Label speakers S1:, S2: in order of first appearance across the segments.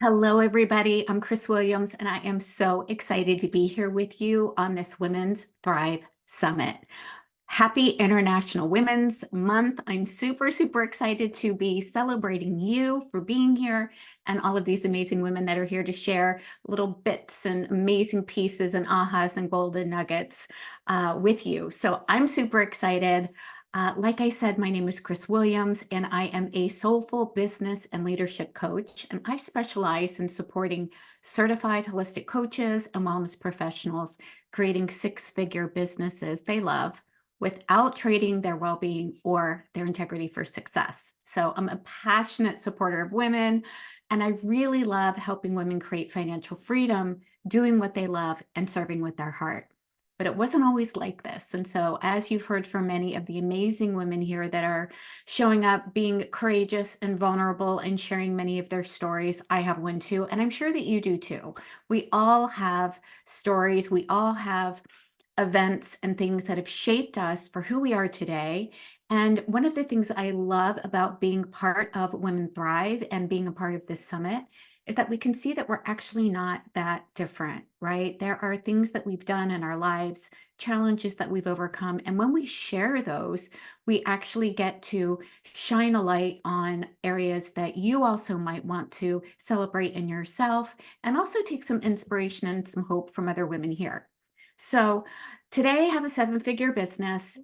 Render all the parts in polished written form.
S1: Hello, everybody. I'm Chris Williams, and I am so excited to be here with you on this Women's Thrive Summit. Happy International Women's Month. I'm super, super excited to be celebrating you for being here and all of these amazing women that are here to share little bits and amazing pieces and ahas and golden nuggets with you. So I'm super excited. Like I said, my name is Chris Williams, and I am a soulful business and leadership coach. And I specialize in supporting certified holistic coaches and wellness professionals creating six-figure businesses they love without trading their well-being or their integrity for success. So I'm a passionate supporter of women, and I really love helping women create financial freedom, doing what they love, and serving with their heart. But it wasn't always like this. And so, as you've heard from many of the amazing women here that are showing up, being courageous and vulnerable and sharing many of their stories, I have one too. And I'm sure that you do too. We all have stories, we all have events and things that have shaped us for who we are today. And one of the things I love about being part of Women Thrive and being a part of this summit is that we can see that we're actually not that different, right? There are things that we've done in our lives, challenges that we've overcome. And when we share those, we actually get to shine a light on areas that you also might want to celebrate in yourself and also take some inspiration and some hope from other women here. So today I have a seven-figure business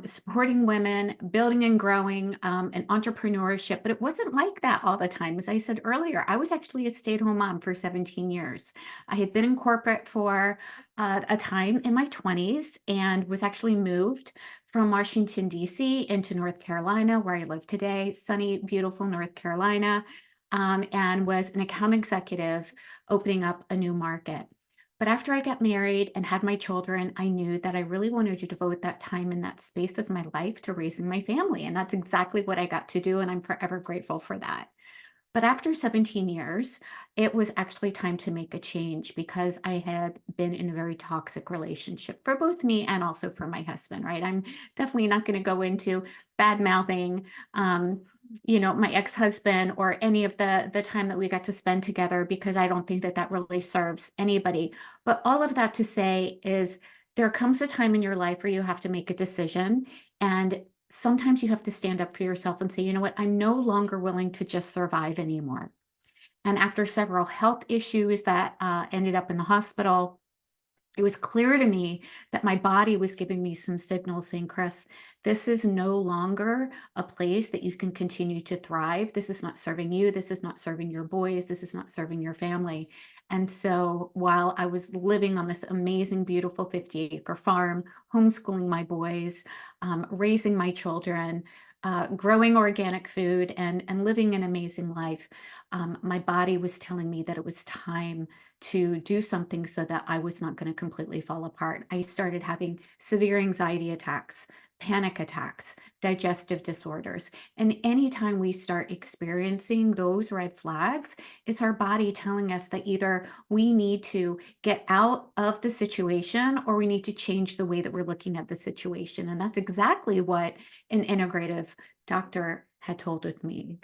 S1: supporting women, building and growing and entrepreneurship, but it wasn't like that all the time. As I said earlier, I was actually a stay-at-home mom for 17 years. I had been in corporate for a time in my 20s and was actually moved from Washington, D.C. into North Carolina, where I live today, sunny, beautiful North Carolina, and was an account executive opening up a new market. But after I got married and had my children, I knew that I really wanted to devote that time in that space of my life to raising my family. And that's exactly what I got to do. And I'm forever grateful for that. But after 17 years, it was actually time to make a change because I had been in a very toxic relationship for both me and also for my husband, right? I'm definitely not going to go into bad mouthing, my ex-husband or any of the time that we got to spend together because I don't think that that really serves anybody. But all of that to say is there comes a time in your life where you have to make a decision, and sometimes you have to stand up for yourself and say, you know what, I'm no longer willing to just survive anymore. And after several health issues that ended up in the hospital, it was clear to me that my body was giving me some signals saying, Chris, this is no longer a place that you can continue to thrive. This is not serving you. This is not serving your boys. This is not serving your family. And so while I was living on this amazing, beautiful 50-acre farm, homeschooling my boys, raising my children, growing organic food, and living an amazing life, my body was telling me that it was time to do something so that I was not going to completely fall apart. I started having severe anxiety attacks, panic attacks, digestive disorders. And anytime we start experiencing those red flags, it's our body telling us that either we need to get out of the situation or we need to change the way that we're looking at the situation. And that's exactly what an integrative doctor had told me.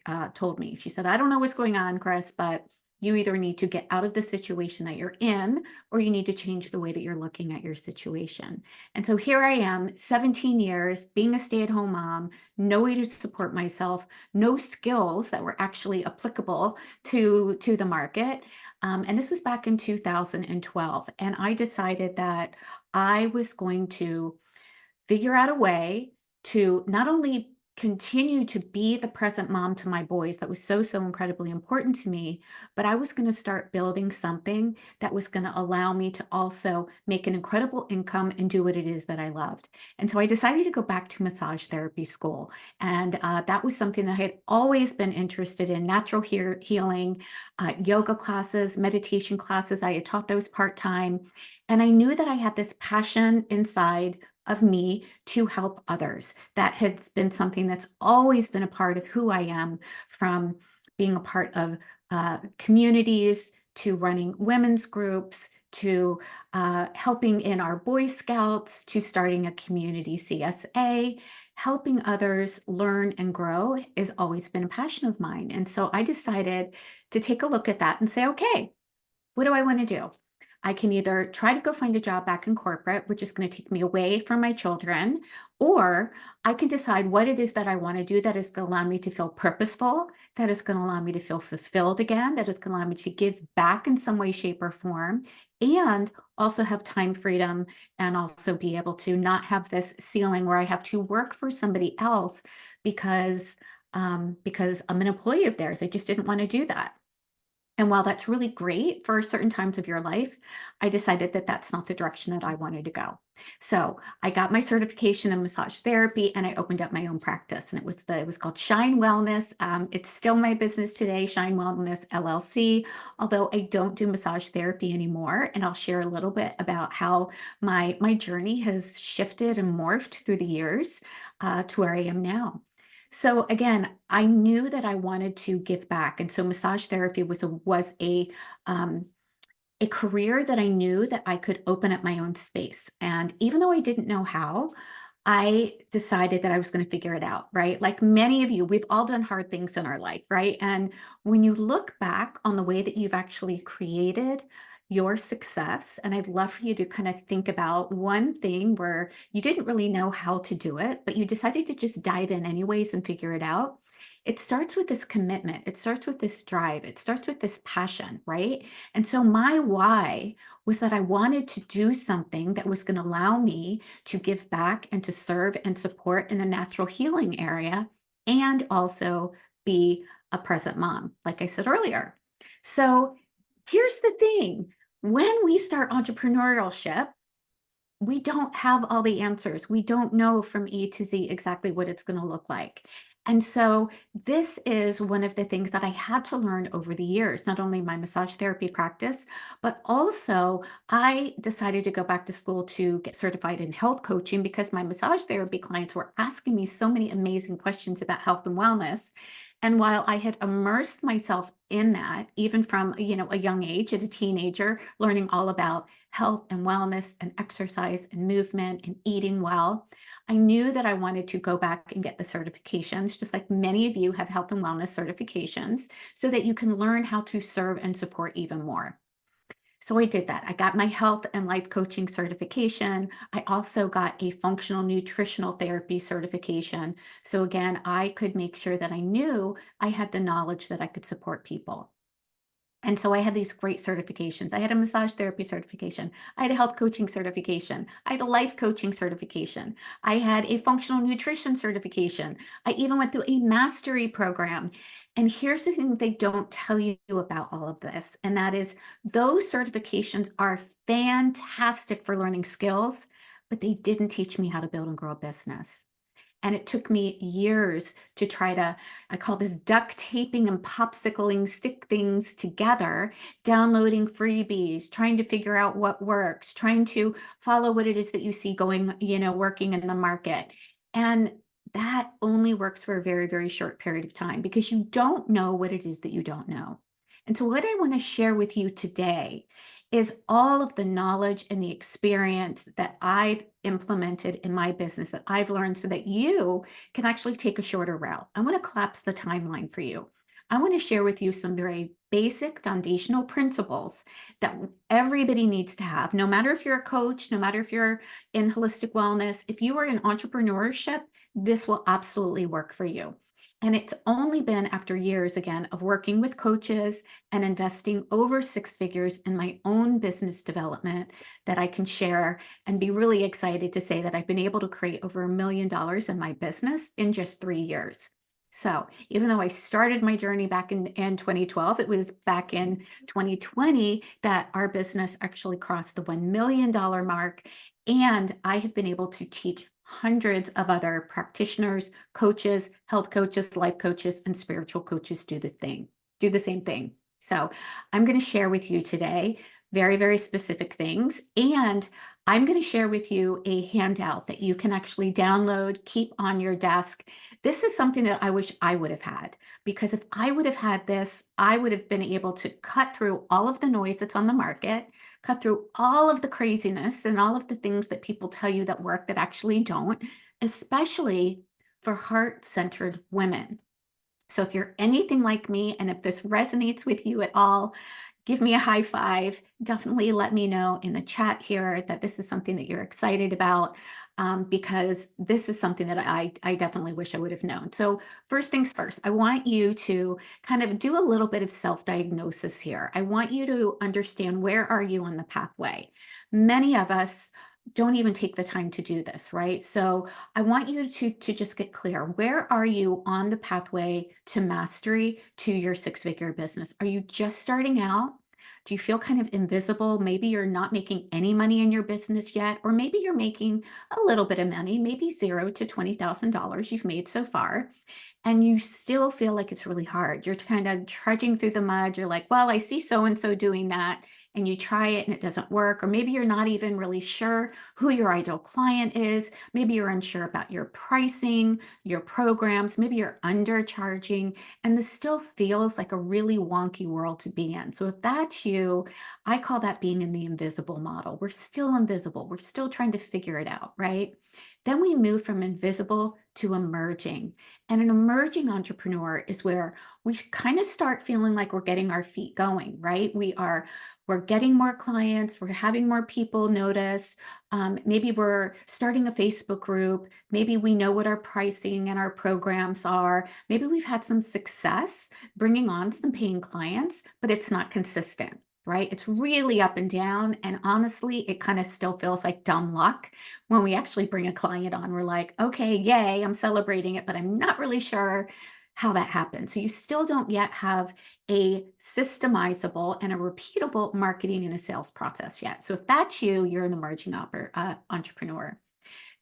S1: She said, I don't know what's going on, Chris, but you either need to get out of the situation that you're in, or you need to change the way that you're looking at your situation. And so here I am, 17 years, being a stay-at-home mom, no way to support myself, no skills that were actually applicable to the market. And this was back in 2012. And I decided that I was going to figure out a way to not only continue to be the present mom to my boys that was so, so incredibly important to me, but I was going to start building something that was going to allow me to also make an incredible income and do what it is that I loved. And so I decided to go back to massage therapy school. And that was something that I had always been interested in, natural healing, yoga classes, meditation classes. I had taught those part-time. And I knew that I had this passion inside of me to help others. That has been something that's always been a part of who I am, from being a part of communities to running women's groups to helping in our Boy Scouts to starting a community CSA. helping others learn and grow has always been a passion of mine. And so I decided to take a look at that and say, okay, what do I want to do? I can either try to go find a job back in corporate, which is going to take me away from my children, or I can decide what it is that I want to do that is going to allow me to feel purposeful, that is going to allow me to feel fulfilled again, that is going to allow me to give back in some way, shape, or form, and also have time freedom and also be able to not have this ceiling where I have to work for somebody else because I'm an employee of theirs. I just didn't want to do that. And while that's really great for certain times of your life, I decided that that's not the direction that I wanted to go. So I got my certification in massage therapy and I opened up my own practice. And it was called Shine Wellness. It's still my business today, Shine Wellness LLC, although I don't do massage therapy anymore. And I'll share a little bit about how my journey has shifted and morphed through the years to where I am now. So again, I knew that I wanted to give back, and so massage therapy um, a career that I knew that I could open up my own space. And even though I didn't know how, I decided that I was going to figure it out, right? Like many of you, we've all done hard things in our life, right? And when you look back on the way that you've actually created your success, and I'd love for you to kind of think about one thing where you didn't really know how to do it, but you decided to just dive in anyways and figure it out. It starts with this commitment. It starts with this drive. It starts with this passion, right? And so my why was that I wanted to do something that was going to allow me to give back and to serve and support in the natural healing area and also be a present mom, like I said earlier. So here's the thing. When we start entrepreneurship, we don't have all the answers. We don't know from A to Z exactly what it's going to look like. And so this is one of the things that I had to learn over the years, not only my massage therapy practice, but also I decided to go back to school to get certified in health coaching because my massage therapy clients were asking me so many amazing questions about health and wellness. And while I had immersed myself in that, even from, a young age, as a teenager, learning all about health and wellness and exercise and movement and eating well, I knew that I wanted to go back and get the certifications, just like many of you have health and wellness certifications, so that you can learn how to serve and support even more. So I did that. I got my health and life coaching certification. I also got a functional nutritional therapy certification. So again, I could make sure that I knew I had the knowledge that I could support people. And so I had these great certifications. I had a massage therapy certification. I had a health coaching certification. I had a life coaching certification. I had a functional nutrition certification. I even went through a mastery program. And here's the thing that they don't tell you about all of this, and that is those certifications are fantastic for learning skills, but they didn't teach me how to build and grow a business. And it took me years to try to, I call this duct taping and popsicling, stick things together, downloading freebies, trying to figure out what works, trying to follow what it is that you see going, working in the market. And that only works for a very, very short period of time because you don't know what it is that you don't know. And so, what I want to share with you today is all of the knowledge and the experience that I've implemented in my business that I've learned so that you can actually take a shorter route. I want to collapse the timeline for you. I want to share with you some very basic foundational principles that everybody needs to have, no matter if you're a coach, no matter if you're in holistic wellness, if you are in entrepreneurship, this will absolutely work for you. And it's only been after years, again, of working with coaches and investing over six figures in my own business development that I can share and be really excited to say that I've been able to create over $1 million in my business in just 3 years. So even though I started my journey back in 2012, it was back in 2020 that our business actually crossed the $1 million mark. And I have been able to teach hundreds of other practitioners, coaches, health coaches, life coaches, and spiritual coaches do the same thing. So I'm going to share with you today very, very specific things. And I'm going to share with you a handout that you can actually download, keep on your desk. This is something that I wish I would have had, because if I would have had this, I would have been able to cut through all of the noise that's on the market, cut through all of the craziness and all of the things that people tell you that work that actually don't, especially for heart-centered women. So if you're anything like me, and if this resonates with you at all, give me a high five. Definitely let me know in the chat here that this is something that you're excited about, because this is something that I definitely wish I would have known. So first things first, I want you to kind of do a little bit of self-diagnosis here. I want you to understand, where are you on the pathway? Many of us don't even take the time to do this, right? So I want you to just get clear. Where are you on the pathway to mastery to your six-figure business? Are you just starting out? Do you feel kind of invisible? Maybe you're not making any money in your business yet, or maybe you're making a little bit of money, maybe $0 to $20,000 you've made so far, and you still feel like it's really hard. You're kind of trudging through the mud. You're like, well, I see so-and-so doing that, and you try it and it doesn't work. Or maybe you're not even really sure who your ideal client is. Maybe you're unsure about your pricing, your programs. Maybe you're undercharging, and this still feels like a really wonky world to be in. So if that's you, I call that being in the invisible model. We're still invisible. We're still trying to figure it out, right? Then we move from invisible to emerging. And an emerging entrepreneur is where we kind of start feeling like we're getting our feet going, right? We're getting more clients, we're having more people notice. Maybe we're starting a Facebook group. Maybe we know what our pricing and our programs are. Maybe we've had some success bringing on some paying clients, but it's not consistent, right? It's really up and down. And honestly, it kind of still feels like dumb luck when we actually bring a client on. We're like, okay, yay, I'm celebrating it, but I'm not really sure how that happened. So you still don't yet have a systemizable and a repeatable marketing and a sales process yet. So if that's you, you're an emerging entrepreneur.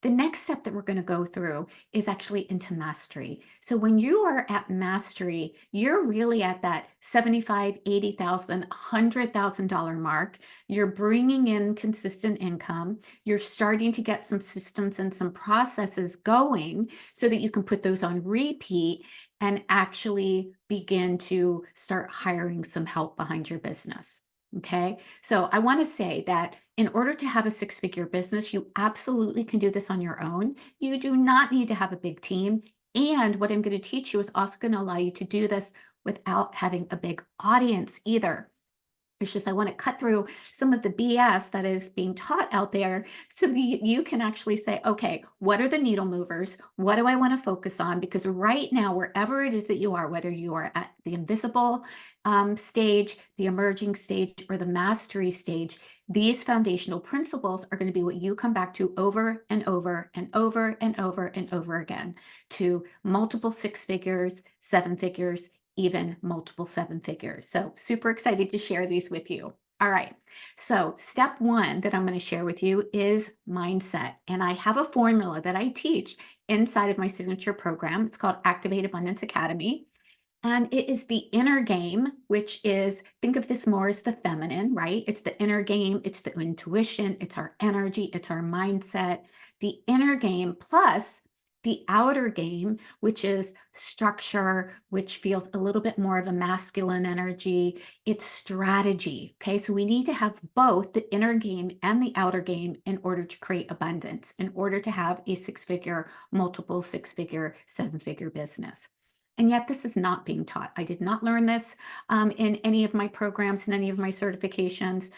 S1: The next step that we're going to go through is actually into mastery. So when you are at mastery, you're really at that $75,000, $80,000, $100,000 mark. You're bringing in consistent income. You're starting to get some systems and some processes going so that you can put those on repeat and actually begin to start hiring some help behind your business. Okay, so I want to say that in order to have a six-figure business, you absolutely can do this on your own. You do not need to have a big team. And what I'm going to teach you is also going to allow you to do this without having a big audience either. It's just I want to cut through some of the BS that is being taught out there so that you can actually say, okay, what are the needle movers? What do I want to focus on? Because right now, wherever it is that you are, whether you are at the invisible stage, the emerging stage, or the mastery stage, these foundational principles are going to be what you come back to over and over and over and over and over again, to multiple six figures, seven figures, even multiple seven figures. So super excited to share these with you. All right. So step one that I'm going to share with you is mindset. And I have a formula that I teach inside of my signature program. It's called Activate Abundance Academy. And it is the inner game, which is, think of this more as the feminine, right? It's the inner game, it's the intuition, it's our energy, it's our mindset. The inner game plus the outer game, which is structure, which feels a little bit more of a masculine energy. It's strategy. Okay. So we need to have both the inner game and the outer game in order to create abundance, in order to have a six-figure, multiple six-figure, seven-figure business. And yet this is not being taught. I did not learn this in any of my programs and any of my certifications.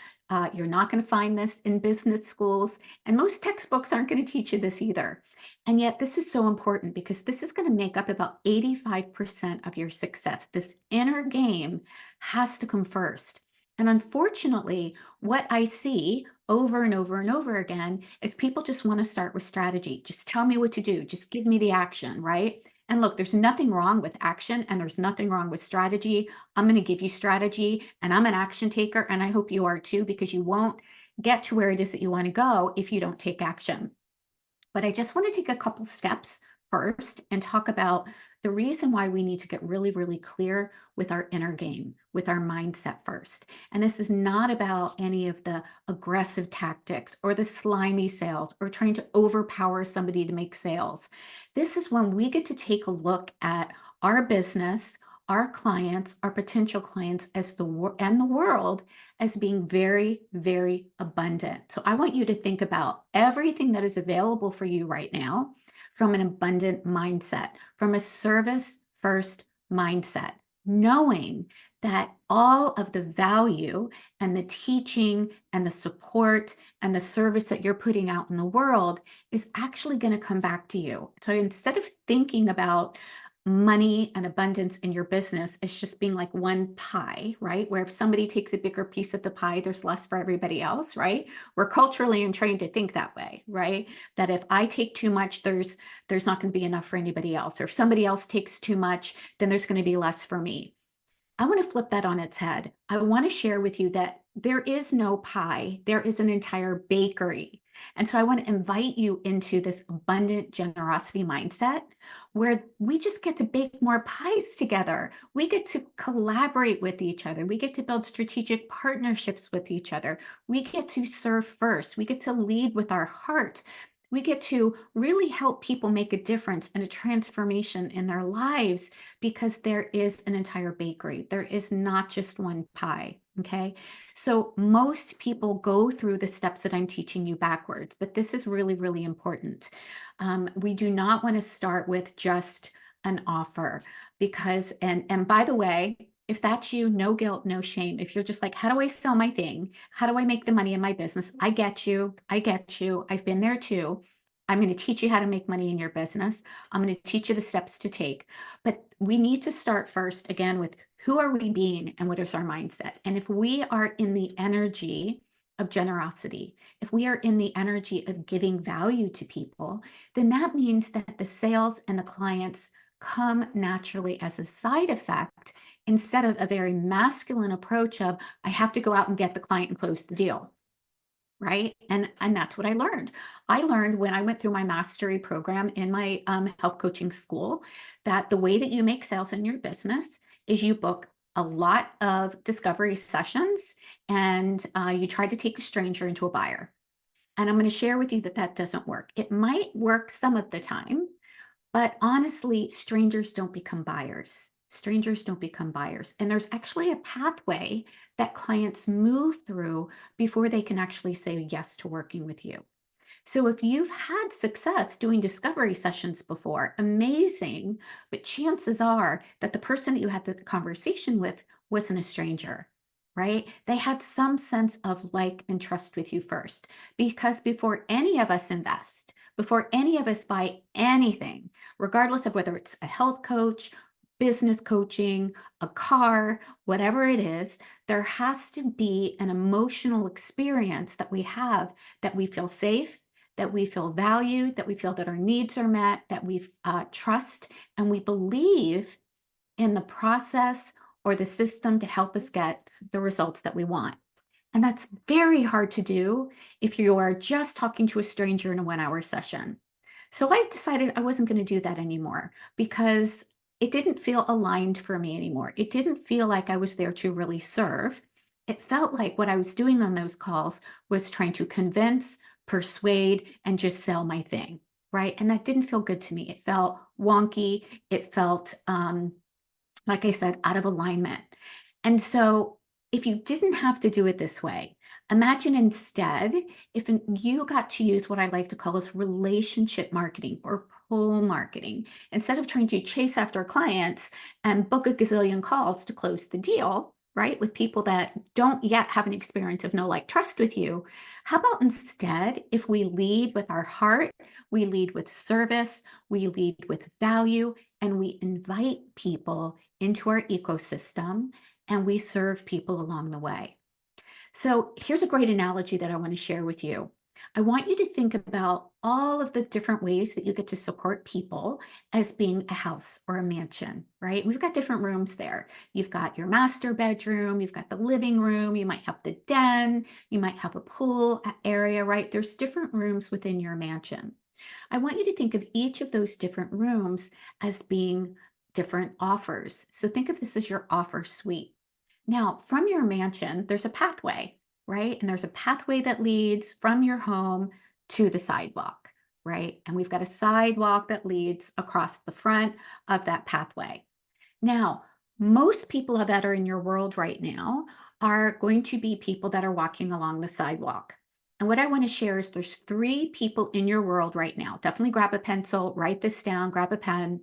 S1: You're not going to find this in business schools, and most textbooks aren't going to teach you this either. And yet this is so important because this is going to make up about 85% of your success. This inner game has to come first. And unfortunately, what I see over and over and over again is people just want to start with strategy. Just tell me what to do. Just give me the action, right? And look, there's nothing wrong with action and there's nothing wrong with strategy. I'm going to give you strategy and I'm an action taker, and I hope you are too, because you won't get to where it is that you want to go if you don't take action. But I just want to take a couple steps first and talk about the reason why we need to get really, really clear with our inner game, with our mindset first. And this is not about any of the aggressive tactics or the slimy sales or trying to overpower somebody to make sales. This is when we get to take a look at our business, our clients, our potential clients as the world as being very, very abundant. So I want you to think about everything that is available for you right now from an abundant mindset, from a service first mindset, knowing that all of the value and the teaching and the support and the service that you're putting out in the world is actually going to come back to you. So instead of thinking about money and abundance in your business, it's just being like one pie, right? Where if somebody takes a bigger piece of the pie, there's less for everybody else, right? We're culturally trained to think that way, right? That if I take too much, there's not going to be enough for anybody else. Or if somebody else takes too much, then there's going to be less for me. I want to flip that on its head. I want to share with you that there is no pie, there is an entire bakery. And so I want to invite you into this abundant generosity mindset where we just get to bake more pies together. We get to collaborate with each other. We get to build strategic partnerships with each other. We get to serve first. We get to lead with our heart. We get to really help people make a difference and a transformation in their lives because there is an entire bakery. There is not just one pie. Okay. So most people go through the steps that I'm teaching you backwards, but this is really, really important. We do not want to start with just an offer because, and by the way, if that's you, no guilt, no shame. If you're just like, how do I sell my thing? How do I make the money in my business? I get you. I get you. I've been there too. I'm going to teach you how to make money in your business. I'm going to teach you the steps to take. But we need to start first, again, with who are we being and what is our mindset? And if we are in the energy of generosity, if we are in the energy of giving value to people, then that means that the sales and the clients come naturally as a side effect instead of a very masculine approach of, I have to go out and get the client and close the deal. Right. And that's what I learned. I learned when I went through my mastery program in my health coaching school that the way that you make sales in your business is you book a lot of discovery sessions and you try to take a stranger into a buyer. And I'm going to share with you that that doesn't work. It might work some of the time, but honestly, strangers don't become buyers. Strangers don't become buyers. And there's actually a pathway that clients move through before they can actually say yes to working with you. So if you've had success doing discovery sessions before, amazing, but chances are that the person that you had the conversation with wasn't a stranger, right? They had some sense of like and trust with you first, because before any of us invest, before any of us buy anything, regardless of whether it's a health coach, business coaching, a car, whatever it is, there has to be an emotional experience that we have, that we feel safe, that we feel valued, that we feel that our needs are met, that we trust, and we believe in the process or the system to help us get the results that we want. And that's very hard to do if you are just talking to a stranger in a 1-hour session. So I decided I wasn't going to do that anymore because it didn't feel aligned for me anymore. It didn't feel like I was there to really serve. It felt like what I was doing on those calls was trying to convince, persuade, and just sell my thing, right? And that didn't feel good to me. It felt wonky. It felt, like I said, out of alignment. And so if you didn't have to do it this way, imagine instead if you got to use what I like to call as relationship marketing or pull marketing. Instead of trying to chase after clients and book a gazillion calls to close the deal, right, with people that don't yet have an experience of know, like, trust with you, how about instead if we lead with our heart, we lead with service, we lead with value, and we invite people into our ecosystem and we serve people along the way. So here's a great analogy that I want to share with you. I want you to think about all of the different ways that you get to support people as being a house or a mansion, right? We've got different rooms there. You've got your master bedroom, you've got the living room, you might have the den, you might have a pool area, right? There's different rooms within your mansion. I want you to think of each of those different rooms as being different offers. So think of this as your offer suite. Now, from your mansion, there's a pathway, right? And there's a pathway that leads from your home to the sidewalk, right? And we've got a sidewalk that leads across the front of that pathway. Now, most people that are in your world right now are going to be people that are walking along the sidewalk. And what I want to share is there's 3 people in your world right now. Definitely grab a pencil, write this down, grab a pen,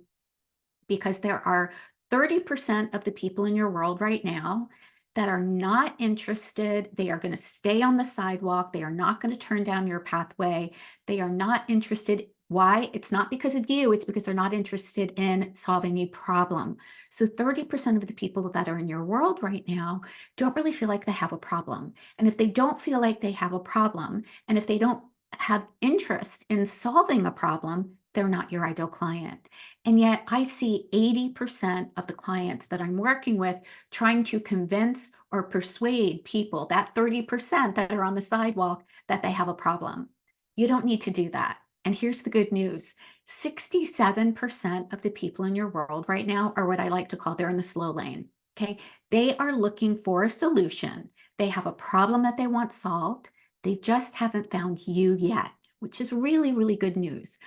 S1: because there are 30% of the people in your world right now that are not interested. They are going to stay on the sidewalk. They are not going to turn down your pathway. They are not interested. Why? It's not because of you. It's because they're not interested in solving a problem. So 30% of the people that are in your world right now don't really feel like they have a problem. And if they don't feel like they have a problem, and if they don't have interest in solving a problem, they're not your ideal client. And yet I see 80% of the clients that I'm working with trying to convince or persuade people, that 30% that are on the sidewalk, that they have a problem. You don't need to do that. And here's the good news. 67% of the people in your world right now are what I like to call they're in the slow lane. Okay. They are looking for a solution. They have a problem that they want solved. They just haven't found you yet, which is really, really good news.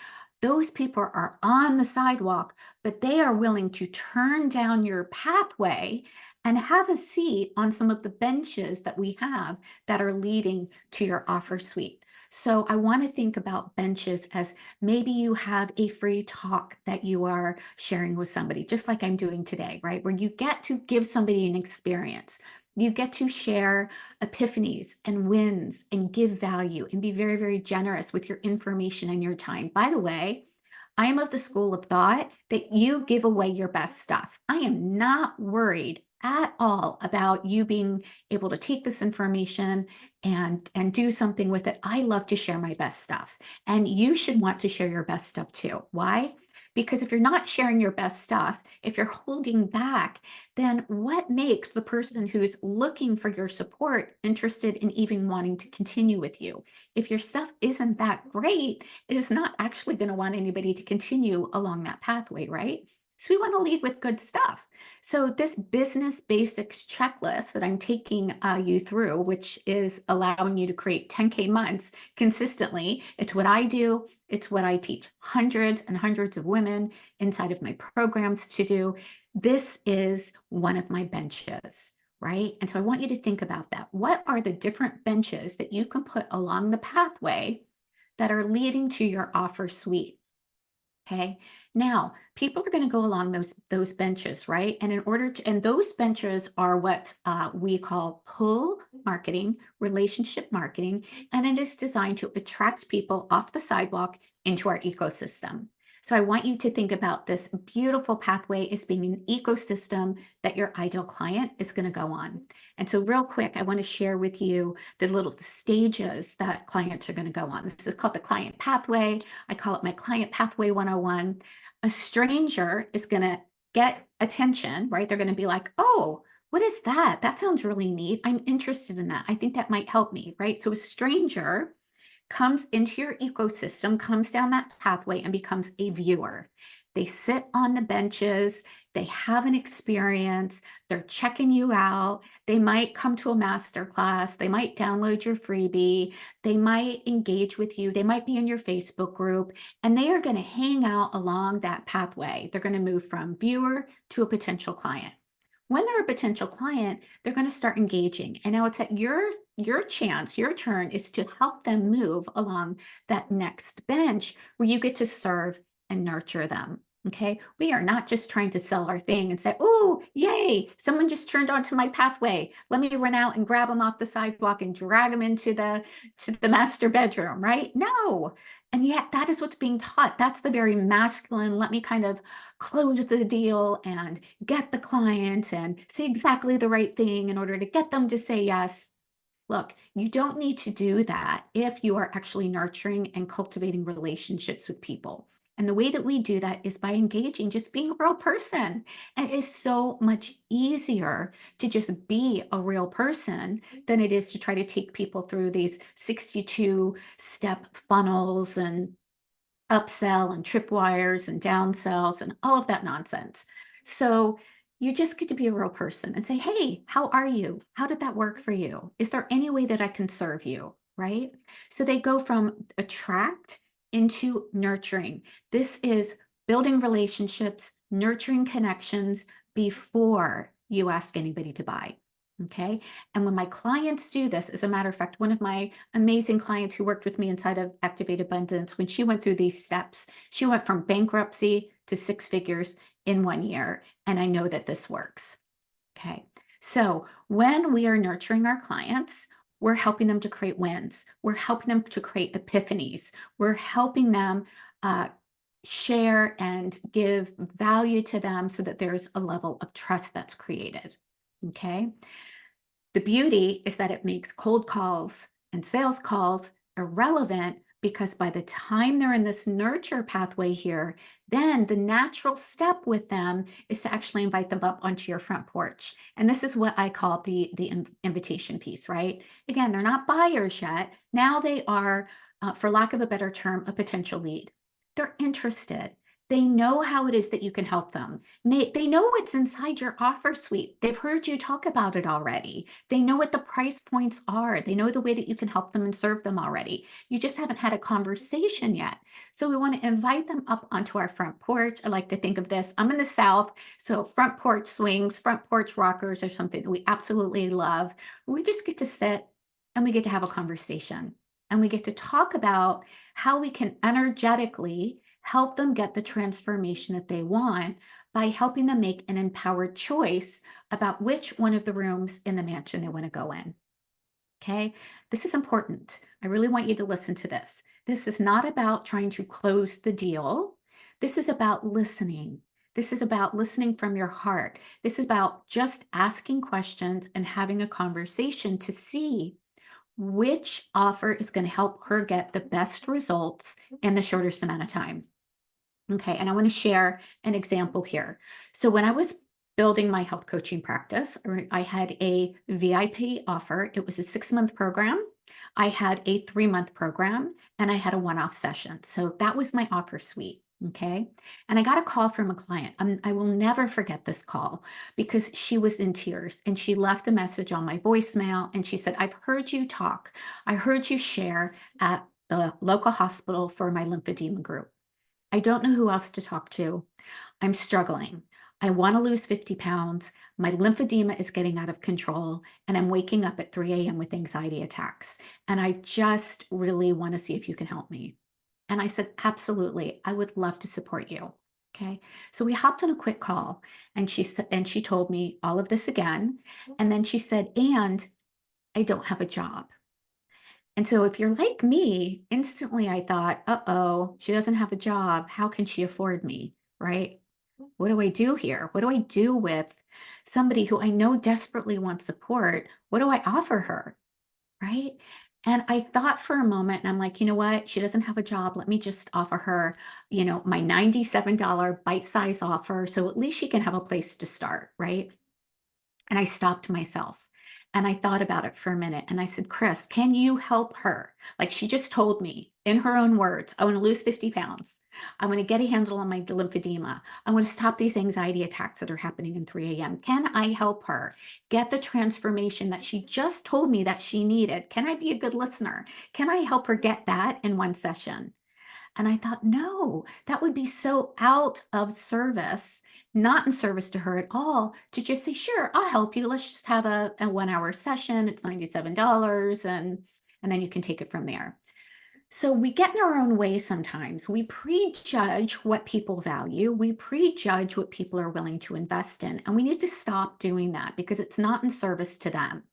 S1: Those people are on the sidewalk, but they are willing to turn down your pathway and have a seat on some of the benches that we have that are leading to your offer suite. So I want to think about benches as maybe you have a free talk that you are sharing with somebody, just like I'm doing today, right? Where you get to give somebody an experience. You get to share epiphanies and wins and give value and be very, very generous with your information and your time. By the way, I am of the school of thought that you give away your best stuff. I am not worried at all about you being able to take this information and do something with it. I love to share my best stuff, and you should want to share your best stuff too. Why? Because if you're not sharing your best stuff, if you're holding back, then what makes the person who's looking for your support interested in even wanting to continue with you? If your stuff isn't that great, it is not actually going to want anybody to continue along that pathway, right? So we want to lead with good stuff. So this business basics checklist that I'm taking you through, which is allowing you to create 10K months consistently, it's what I do. It's what I teach hundreds and hundreds of women inside of my programs to do. This is one of my benches, right? And so I want you to think about that. What are the different benches that you can put along the pathway that are leading to your offer suite? Okay. Now, people are going to go along those benches, right? And in order to, and those benches are what we call pull marketing, relationship marketing, and it is designed to attract people off the sidewalk into our ecosystem. So I want you to think about this beautiful pathway as being an ecosystem that your ideal client is going to go on. And so real quick, I want to share with you the little stages that clients are going to go on. This is called the client pathway. I call it my client pathway 101. A stranger is going to get attention, right? They're going to be like, oh, what is that? That sounds really neat. I'm interested in that. I think that might help me, right? So a stranger comes into your ecosystem, comes down that pathway, and becomes a viewer. They sit on the benches, they have an experience, they're checking you out. They might come to a master class, they might download your freebie, they might engage with you, they might be in your Facebook group, and they are going to hang out along that pathway. They're going to move from viewer to a potential client. When they're a potential client, they're going to start engaging. And now it's at your chance, your turn is to help them move along that next bench where you get to serve and nurture them. Okay. We are not just trying to sell our thing and say, oh, yay, someone just turned onto my pathway. Let me run out and grab them off the sidewalk and drag them into the master bedroom, right? No. And yet that is what's being taught. That's the very masculine, let me kind of close the deal and get the client and say exactly the right thing in order to get them to say yes. Look, you don't need to do that if you are actually nurturing and cultivating relationships with people. And the way that we do that is by engaging, just being a real person. And it is so much easier to just be a real person than it is to try to take people through these 62-step funnels and upsell and tripwires and downsells and all of that nonsense. So you just get to be a real person and say, hey, how are you? How did that work for you? Is there any way that I can serve you? Right? So they go from attract into nurturing. This is building relationships, nurturing connections before you ask anybody to buy. Okay. And when my clients do this, as a matter of fact, one of my amazing clients who worked with me inside of Activate Abundance, when she went through these steps, she went from bankruptcy to six figures in 1 year. And I know that this works. Okay. So when we are nurturing our clients, we're helping them to create wins. We're helping them to create epiphanies. We're helping them uh, share and give value to them so that there's a level of trust that's created. Okay. The beauty is that it makes cold calls and sales calls irrelevant because by the time they're in this nurture pathway here, then the natural step with them is to actually invite them up onto your front porch. And this is what I call the invitation piece, right? Again, they're not buyers yet. Now they are, for lack of a better term, a potential lead. They're interested. They know how it is that you can help them. They know what's inside your offer suite. They've heard you talk about it already. They know what the price points are. They know the way that you can help them and serve them already. You just haven't had a conversation yet. So we want to invite them up onto our front porch. I like to think of this. I'm in the South, so front porch swings, front porch rockers are something that we absolutely love. We just get to sit and we get to have a conversation. And we get to talk about how we can energetically help them get the transformation that they want by helping them make an empowered choice about which one of the rooms in the mansion they want to go in. Okay, this is important. I really want you to listen to this. This is not about trying to close the deal. This is about listening. This is about listening from your heart. This is about just asking questions and having a conversation to see which offer is going to help her get the best results in the shortest amount of time. Okay, and I want to share an example here. So when I was building my health coaching practice, I had a VIP offer. It was a 6-month program. I had a 3-month program, and I had a one-off session. So that was my offer suite. Okay. And I got a call from a client. I will never forget this call because she was in tears and she left a message on my voicemail and she said, I've heard you talk. I heard you share at the local hospital for my lymphedema group. I don't know who else to talk to. I'm struggling. I want to lose 50 pounds. My lymphedema is getting out of control, and I'm waking up at 3 a.m. with anxiety attacks. And I just really want to see if you can help me. And I said, absolutely. I would love to support you. Okay. So we hopped on a quick call and she said, and she told me all of this again. And then she said, and I don't have a job. And so if you're like me, instantly I thought, uh-oh, she doesn't have a job. How can she afford me? Right? What do I do here? What do I do with somebody who I know desperately wants support? What do I offer her? Right? And I thought for a moment, and I'm like, you know what? She doesn't have a job. Let me just offer her, my $97 bite-size offer. So at least she can have a place to start. Right? And I stopped myself and I thought about it for a minute and I said, Chris, can you help her? Like she just told me in her own words, I want to lose 50 pounds. I want to get a handle on my lymphedema. I want to stop these anxiety attacks that are happening in 3 a.m. Can I help her get the transformation that she just told me that she needed? Can I be a good listener? Can I help her get that in one session? And I thought, no, that would be so out of service, not in service to her at all, to just say, sure, I'll help you. Let's just have a 1 hour session. It's $97 and then you can take it from there. So we get in our own way sometimes. We prejudge what people value. We prejudge what people are willing to invest in. And we need to stop doing that because it's not in service to them.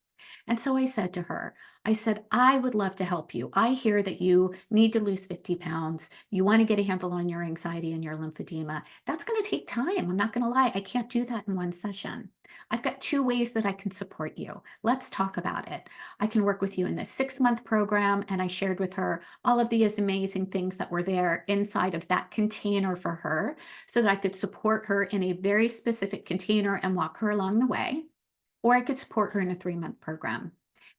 S1: And so I said to her, I said, I would love to help you. I hear that you need to lose 50 pounds. You want to get a handle on your anxiety and your lymphedema. That's going to take time. I'm not going to lie. I can't do that in one session. I've got 2 ways that I can support you. Let's talk about it. I can work with you in this 6-month program. And I shared with her all of these amazing things that were there inside of that container for her so that I could support her in a very specific container and walk her along the way. Or I could support her in a 3-month program.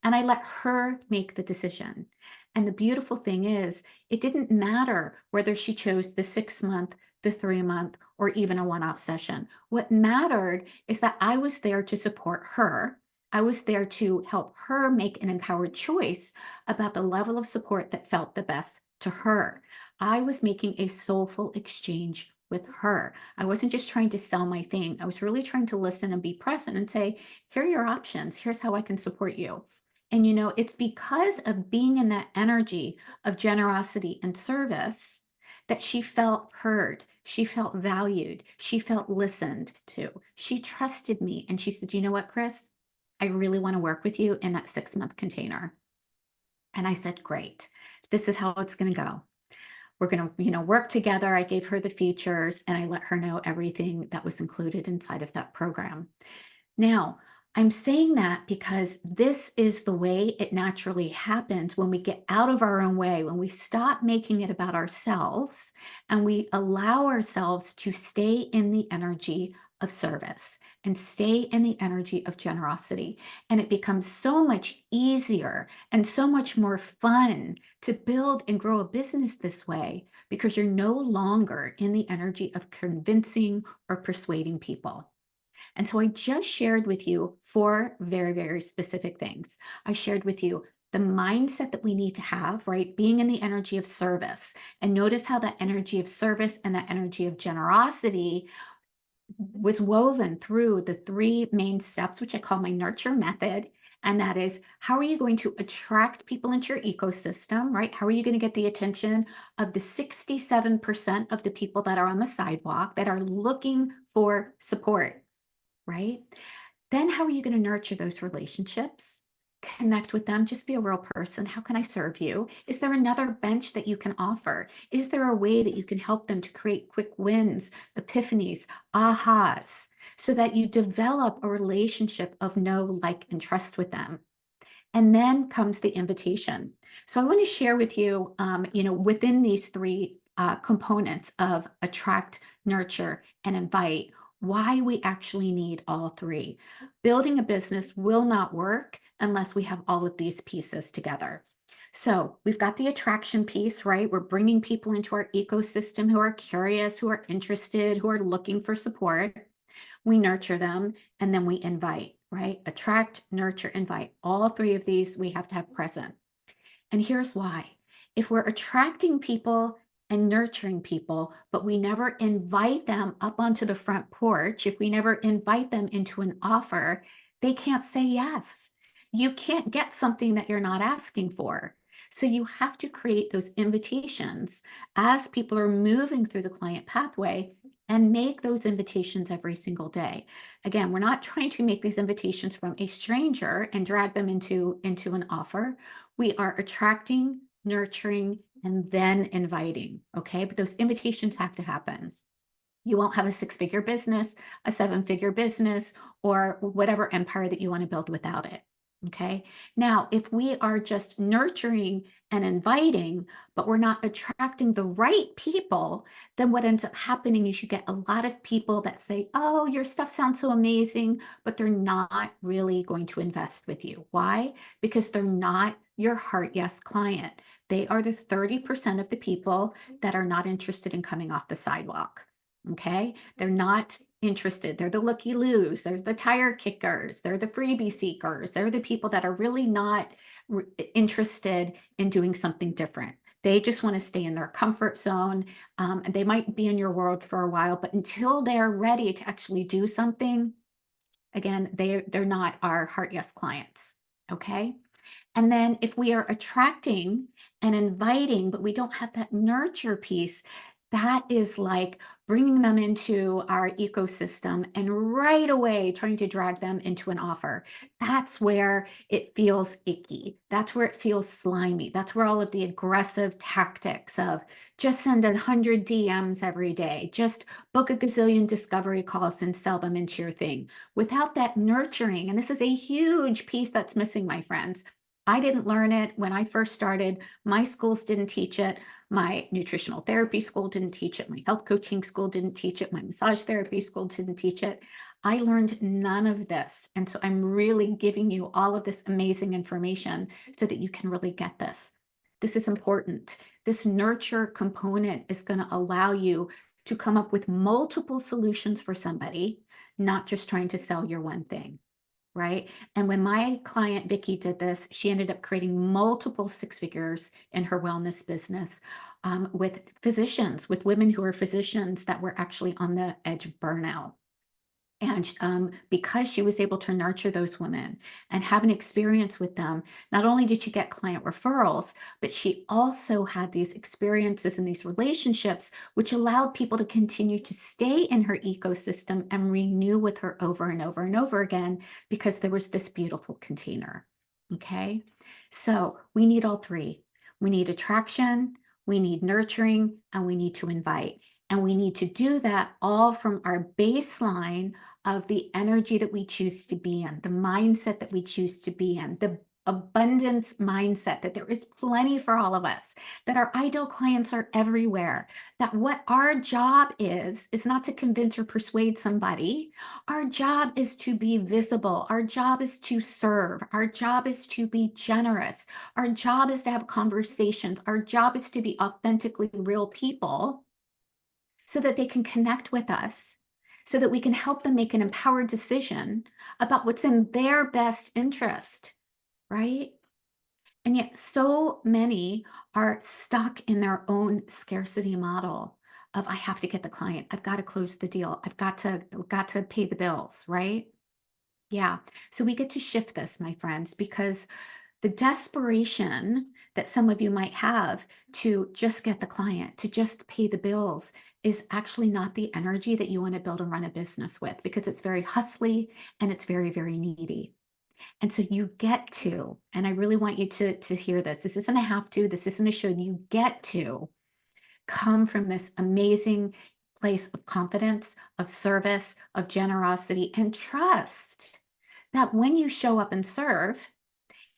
S1: And I let her make the decision. And the beautiful thing is, it didn't matter whether she chose the 6-month, the 3-month, or even a one-off session. What mattered is that I was there to support her. I was there to help her make an empowered choice about the level of support that felt the best to her. I was making a soulful exchange with her. I wasn't just trying to sell my thing. I was really trying to listen and be present and say, here are your options. Here's how I can support you. And it's because of being in that energy of generosity and service that she felt heard. She felt valued. She felt listened to. She trusted me. And she said, you know what, Chris? I really want to work with you in that 6-month container. And I said, great. This is how it's going to go. We're going to, work together. I gave her the features and I let her know everything that was included inside of that program. Now, I'm saying that because this is the way it naturally happens when we get out of our own way, when we stop making it about ourselves and we allow ourselves to stay in the energy of service and stay in the energy of generosity. And it becomes so much easier and so much more fun to build and grow a business this way because you're no longer in the energy of convincing or persuading people. And so I just shared with you 4 very, very specific things. I shared with you the mindset that we need to have, right? Being in the energy of service. And notice how that energy of service and that energy of generosity was woven through the 3 main steps, which I call my nurture method. And that is, how are you going to attract people into your ecosystem, right? How are you going to get the attention of the 67% of the people that are on the sidewalk that are looking for support? Right? Then how are you going to nurture those relationships? Connect with them, just be a real person. How can I serve you? Is there another bench that you can offer? Is there a way that you can help them to create quick wins, epiphanies, ahas, so that you develop a relationship of know, like, and trust with them? And then comes the invitation. So I want to share with you, within these 3 components of attract, nurture, and invite, why we actually need all 3. Building a business will not work unless we have all of these pieces together. So we've got the attraction piece, right? We're bringing people into our ecosystem who are curious, who are interested, who are looking for support. We nurture them, and then we invite, right? Attract, nurture, invite. All 3 of these we have to have present. And here's why. If we're attracting people and nurturing people, but we never invite them up onto the front porch, if we never invite them into an offer, they can't say yes. You can't get something that you're not asking for. So you have to create those invitations as people are moving through the client pathway and make those invitations every single day. Again, we're not trying to make these invitations from a stranger and drag them into an offer. We are attracting, nurturing, and then inviting, okay? But those invitations have to happen. You won't have a 6-figure business, a 7-figure business, or whatever empire that you want to build without it. Okay. Now, if we are just nurturing and inviting, but we're not attracting the right people, then what ends up happening is you get a lot of people that say, oh, your stuff sounds so amazing, but they're not really going to invest with you. Why? Because they're not your heart yes client. They are the 30% of the people that are not interested in coming off the sidewalk. Okay. They're not interested. They're the looky-loos. They're the tire kickers. They're the freebie seekers. They're the people that are really not interested in doing something different. They just want to stay in their comfort zone. And they might be in your world for a while, but until they're ready to actually do something, again, they're not our heart yes clients. Okay. And then if we are attracting and inviting, but we don't have that nurture piece, that is like bringing them into our ecosystem and right away trying to drag them into an offer. That's where it feels icky. That's where it feels slimy. That's where all of the aggressive tactics of just send 100 DMs every day, just book a gazillion discovery calls and sell them into your thing. Without that nurturing, and this is a huge piece that's missing, my friends. I didn't learn it when I first started. My schools didn't teach it. My nutritional therapy school didn't teach it. My health coaching school didn't teach it. My massage therapy school didn't teach it. I learned none of this. And so I'm really giving you all of this amazing information so that you can really get this. This is important. This nurture component is going to allow you to come up with multiple solutions for somebody, not just trying to sell your one thing. Right. And when my client, Vicky, did this, she ended up creating multiple 6 figures in her wellness business. with physicians, with women who are physicians that were actually on the edge of burnout. And because she was able to nurture those women and have an experience with them, not only did she get client referrals, but she also had these experiences and these relationships, which allowed people to continue to stay in her ecosystem and renew with her over and over and over again, because there was this beautiful container. Okay. So we need all three. We need attraction, we need nurturing, and we need to invite. And we need to do that all from our baseline of the energy that we choose to be in, the mindset that we choose to be in, the abundance mindset that there is plenty for all of us, that our ideal clients are everywhere, that what our job is not to convince or persuade somebody. Our job is to be visible. Our job is to serve. Our job is to be generous. Our job is to have conversations. Our job is to be authentically real people, so that they can connect with us, so that we can help them make an empowered decision about what's in their best interest, right? And yet so many are stuck in their own scarcity model of, I have to get the client, I've got to close the deal, I've got to pay the bills, right? Yeah. So we get to shift this, my friends, because the desperation that some of you might have to just get the client, to just pay the bills, is actually not the energy that you want to build and run a business with, because it's very hustly and it's very, very needy. And so you get to, and I really want you to hear this. This isn't a have to, this isn't a should. You get to come from this amazing place of confidence, of service, of generosity, and trust that when you show up and serve,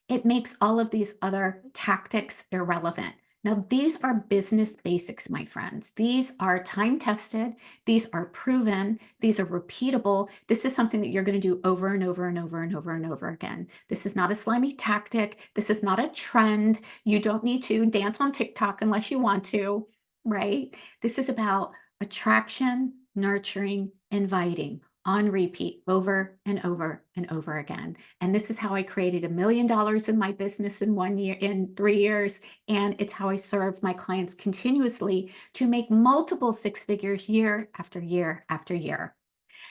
S1: it makes all of these other tactics irrelevant. Now, these are business basics, my friends. These are time tested. These are proven. These are repeatable. This is something that you're going to do over and over and over and over and over again. This is not a slimy tactic. This is not a trend. You don't need to dance on TikTok unless you want to, right? This is about attraction, nurturing, inviting, on repeat, over and over and over again. And this is how I created $1 million in my business in 1 year, in 3 years. And it's how I serve my clients continuously to make multiple six figures year after year after year.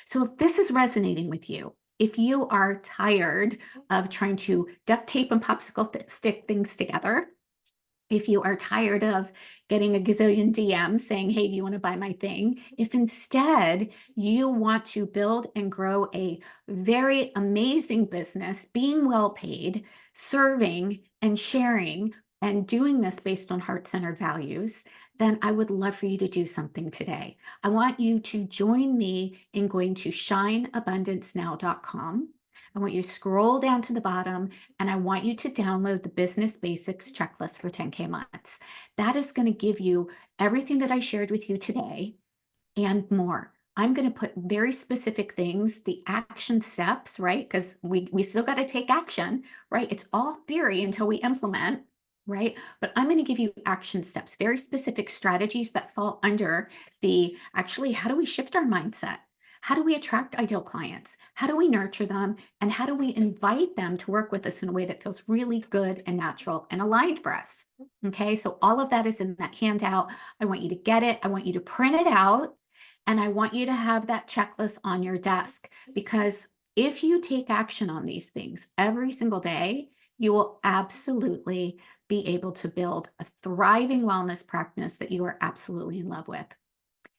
S1: So if this is resonating with you, if you are tired of trying to duct tape and popsicle stick things together, if you are tired of getting a gazillion DMs saying, hey, do you want to buy my thing? If instead you want to build and grow a very amazing business, being well paid, serving and sharing, and doing this based on heart-centered values, then I would love for you to do something today. I want you to join me in going to shineabundancenow.com. I want you to scroll down to the bottom, and I want you to download the Business Basics Checklist for 10K months. That is going to give you everything that I shared with you today and more. I'm going to put very specific things, the action steps, right? Because we still got to take action, right? It's all theory until we implement, right? But I'm going to give you action steps, very specific strategies that fall under the, actually, how do we shift our mindset? How do we attract ideal clients? How do we nurture them? And how do we invite them to work with us in a way that feels really good and natural and aligned for us? Okay, so all of that is in that handout. I want you to get it. I want you to print it out. And I want you to have that checklist on your desk, because if you take action on these things every single day, you will absolutely be able to build a thriving wellness practice that you are absolutely in love with.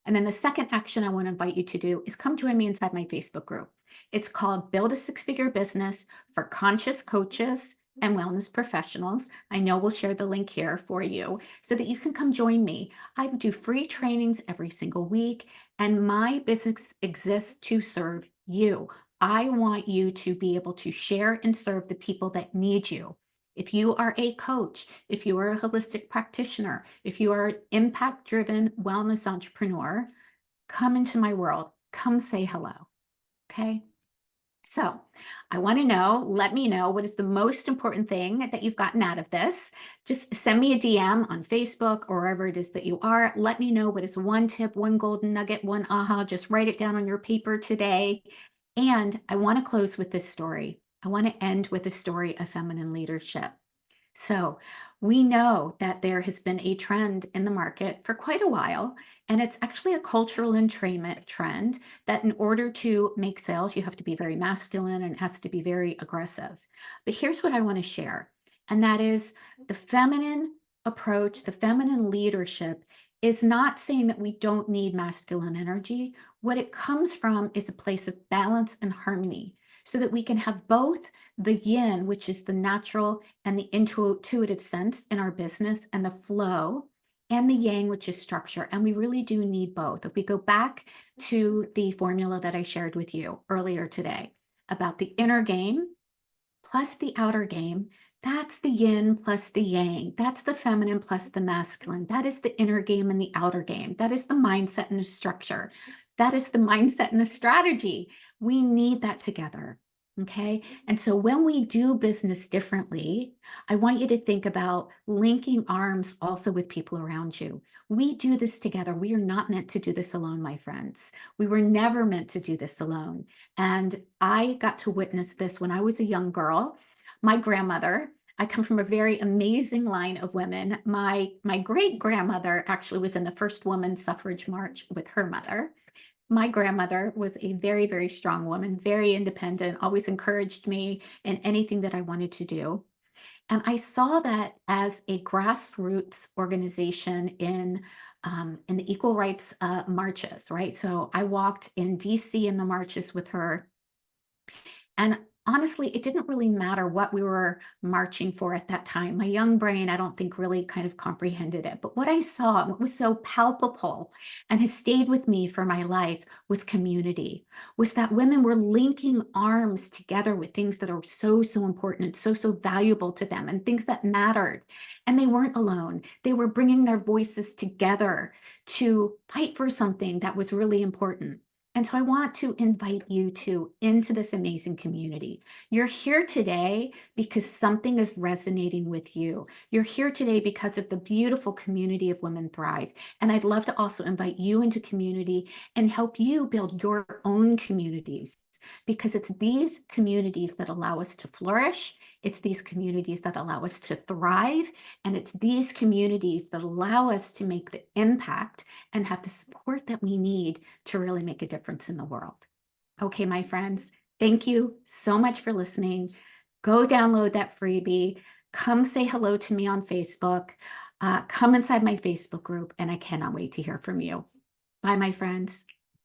S1: And then the second action I want to invite you to do is come join me inside my Facebook group. It's called Build a Six-Figure Business for Conscious Coaches and Wellness Professionals. I know we'll share the link here for you so that you can come join me. I do free trainings every single week, and my business exists to serve you. I want you to be able to share and serve the people that need you. If you are a coach, if you are a holistic practitioner, if you are an impact-driven wellness entrepreneur, come into my world. Come say hello, okay? So I want to know, let me know, what is the most important thing that you've gotten out of this. Just send me a DM on Facebook or wherever it is that you are. Let me know what is one tip, one golden nugget, one aha. Just write it down on your paper today. And I want to close with this story. I want to end with a story of feminine leadership. So we know that there has been a trend in the market for quite a while, and it's actually a cultural entrainment trend that in order to make sales, you have to be very masculine and it has to be very aggressive. But here's what I want to share, and that is the feminine approach, the feminine leadership is not saying that we don't need masculine energy. What it comes from is a place of balance and harmony so that we can have both the yin, which is the natural and the intuitive sense in our business, and the flow, and the yang, which is structure. And we really do need both. If we go back to the formula that I shared with you earlier today about the inner game plus the outer game, that's the yin plus the yang. That's the feminine plus the masculine. That is the inner game and the outer game. That is the mindset and the structure. That is the mindset and the strategy. We need that together. Okay. And so when we do business differently, I want you to think about linking arms also with people around you. We do this together. We are not meant to do this alone, my friends. We were never meant to do this alone. And I got to witness this when I was a young girl. My grandmother, I come from a very amazing line of women. My great grandmother actually was in the first women's suffrage march with her mother. My grandmother was a very, very strong woman, very independent, always encouraged me in anything that I wanted to do. And I saw that as a grassroots organization in the equal rights marches, right? So I walked in DC in the marches with her. And honestly, it didn't really matter what we were marching for at that time. My young brain, I don't think really kind of comprehended it. But what I saw, what was so palpable and has stayed with me for my life was community, was that women were linking arms together with things that are so, so important and so, so valuable to them and things that mattered. And they weren't alone. They were bringing their voices together to fight for something that was really important. And so I want to invite you into this amazing community. You're here today because something is resonating with you. You're here today because of the beautiful community of Women Thrive. And I'd love to also invite you into community and help you build your own communities, because it's these communities that allow us to flourish. It's these communities that allow us to thrive. And it's these communities that allow us to make the impact and have the support that we need to really make a difference in the world. Okay, my friends, thank you so much for listening. Go download that freebie. Come say hello to me on Facebook. Come inside my Facebook group, and I cannot wait to hear from you. Bye, my friends.